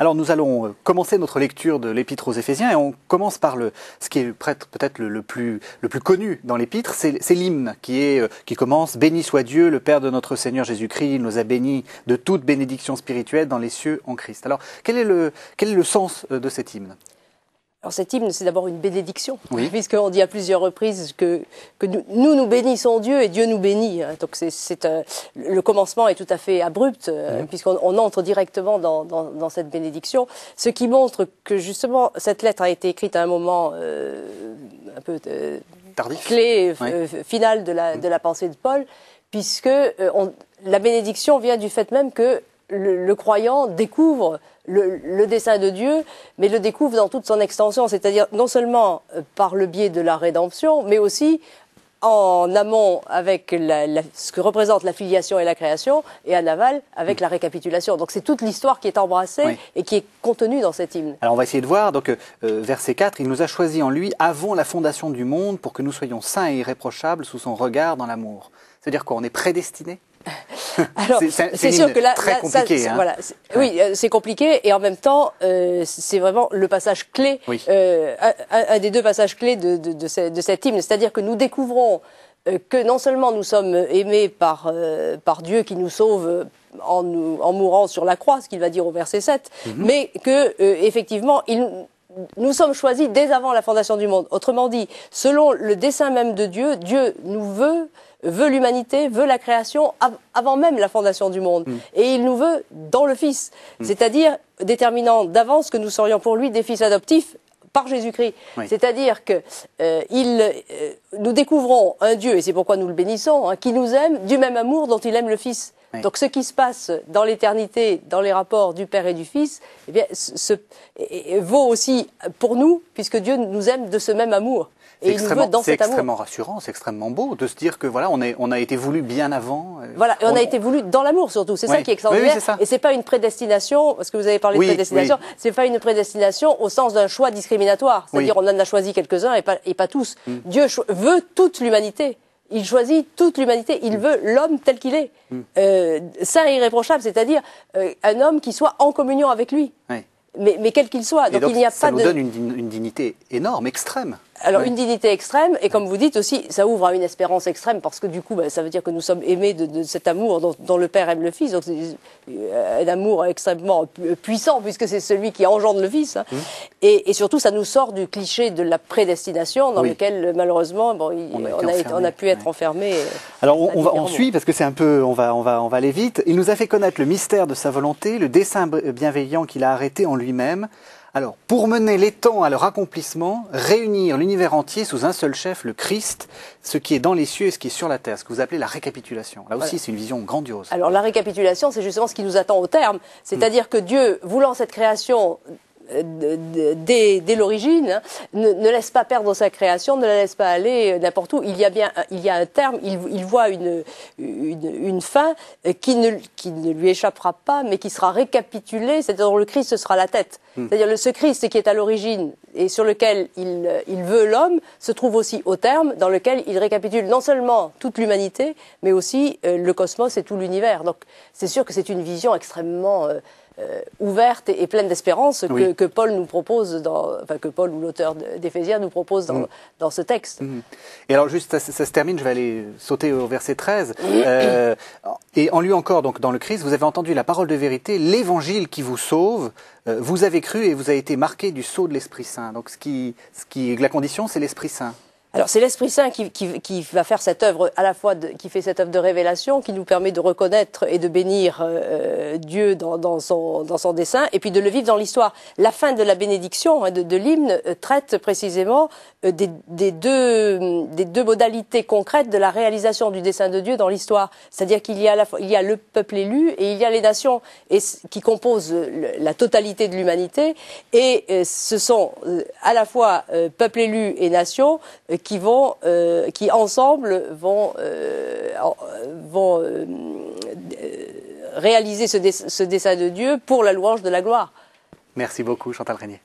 Alors nous allons commencer notre lecture de l'Épître aux Éphésiens et on commence par ce qui est peut-être le plus connu dans l'Épître, c'est l'hymne qui commence « Béni soit Dieu, le Père de notre Seigneur Jésus-Christ, il nous a bénis de toute bénédiction spirituelle dans les cieux en Christ ». Alors quel est le sens de cet hymne ? Alors cet hymne, c'est d'abord une bénédiction, oui. Puisqu'on dit à plusieurs reprises que nous bénissons Dieu et Dieu nous bénit. Donc le commencement est tout à fait abrupt, puisqu'on entre directement dans cette bénédiction, ce qui montre que justement cette lettre a été écrite à un moment un peu tardif, clé, final de la pensée de Paul, puisque la bénédiction vient du fait même que le croyant découvre le dessein de Dieu, mais le découvre dans toute son extension, c'est-à-dire non seulement par le biais de la rédemption, mais aussi en amont avec ce que représente la filiation et la création, et en aval avec la récapitulation. Donc c'est toute l'histoire qui est embrassée et qui est contenue dans cet hymne. Alors on va essayer de voir, donc verset 4, « Il nous a choisis en lui avant la fondation du monde pour que nous soyons saints et irréprochables sous son regard dans l'amour. » C'est-à-dire qu'on est prédestinés. Alors, c'est sûr que là, très compliqué. Voilà, oui, c'est compliqué et en même temps, c'est vraiment le passage clé, un des deux passages clés de cet hymne. C'est-à-dire que nous découvrons que non seulement nous sommes aimés par Dieu qui nous sauve en mourant sur la croix, ce qu'il va dire au verset 7, mais que effectivement, nous sommes choisis dès avant la fondation du monde. Autrement dit, selon le dessein même de Dieu, Dieu nous veut l'humanité, veut la création avant même la fondation du monde. Et il nous veut dans le Fils, c'est-à-dire déterminant d'avance que nous serions pour lui des fils adoptifs par Jésus-Christ. C'est-à-dire que nous découvrons un Dieu, et c'est pourquoi nous le bénissons, qui nous aime du même amour dont il aime le Fils. Donc ce qui se passe dans l'éternité, dans les rapports du Père et du Fils, eh bien, vaut aussi pour nous, puisque Dieu nous aime de ce même amour. Et il nous veut dans cet amour. C'est extrêmement rassurant, c'est extrêmement beau de se dire que voilà, on a été voulu bien avant. Voilà, et on a été voulu dans l'amour surtout. C'est ça qui est extraordinaire. Et c'est pas une prédestination, parce que vous avez parlé de prédestination. C'est pas une prédestination au sens d'un choix discriminatoire. C'est-à-dire on en a choisi quelques-uns et pas tous. Dieu veut toute l'humanité. Il choisit toute l'humanité. Il veut l'homme tel qu'il est, saint et irréprochable, c'est-à-dire un homme qui soit en communion avec lui. Mais quel qu'il soit. Donc il n'y a ça pas nous donne une dignité énorme, extrême. Alors une dignité extrême, et comme vous dites aussi, ça ouvre à une espérance extrême, parce que du coup, ça veut dire que nous sommes aimés de cet amour dont le Père aime le Fils, donc c'est un amour extrêmement puissant, puisque c'est celui qui engendre le Fils. Et surtout, ça nous sort du cliché de la prédestination, dans lequel, malheureusement, on a pu être enfermés. Alors on suit, parce que c'est un peu, on va aller vite. Il nous a fait connaître le mystère de sa volonté, le dessein bienveillant qu'il a arrêté en lui-même. Alors, pour mener les temps à leur accomplissement, réunir l'univers entier sous un seul chef, le Christ, ce qui est dans les cieux et ce qui est sur la terre, ce que vous appelez la récapitulation. Là aussi, c'est une vision grandiose. Alors, la récapitulation, c'est justement ce qui nous attend au terme. C'est-à-dire que Dieu, voulant cette création dès l'origine, ne laisse pas perdre sa création, ne la laisse pas aller n'importe où. Il y a un terme, il voit une fin qui ne lui échappera pas, mais qui sera récapitulée, c'est-à-dire le Christ, ce sera la tête. C'est-à-dire ce Christ qui est à l'origine et sur lequel il veut l'homme, se trouve aussi au terme, dans lequel il récapitule non seulement toute l'humanité, mais aussi le cosmos et tout l'univers. Donc c'est sûr que c'est une vision extrêmement ouverte et pleine d'espérance que Paul nous propose, que Paul ou l'auteur d'Éphésiens nous propose dans ce texte. Et alors juste, ça se termine, je vais aller sauter au verset 13. Et en lui encore, donc dans le Christ, vous avez entendu la parole de vérité, l'évangile qui vous sauve, vous avez cru et vous avez été marqué du sceau de l'Esprit Saint. Donc la condition, c'est l'Esprit Saint. Alors c'est l'Esprit Saint qui va faire cette œuvre, à la fois qui fait cette œuvre de révélation, qui nous permet de reconnaître et de bénir Dieu dans son dessein, et puis de le vivre dans l'histoire. La fin de la bénédiction de l'hymne traite précisément des deux modalités concrètes de la réalisation du dessein de Dieu dans l'histoire. C'est-à-dire qu'il y a le peuple élu et il y a les nations qui composent la totalité de l'humanité, et ce sont à la fois peuple élu et nation qui ensemble vont réaliser ce dessein de Dieu pour la louange de la gloire. Merci beaucoup, Chantal Régnier.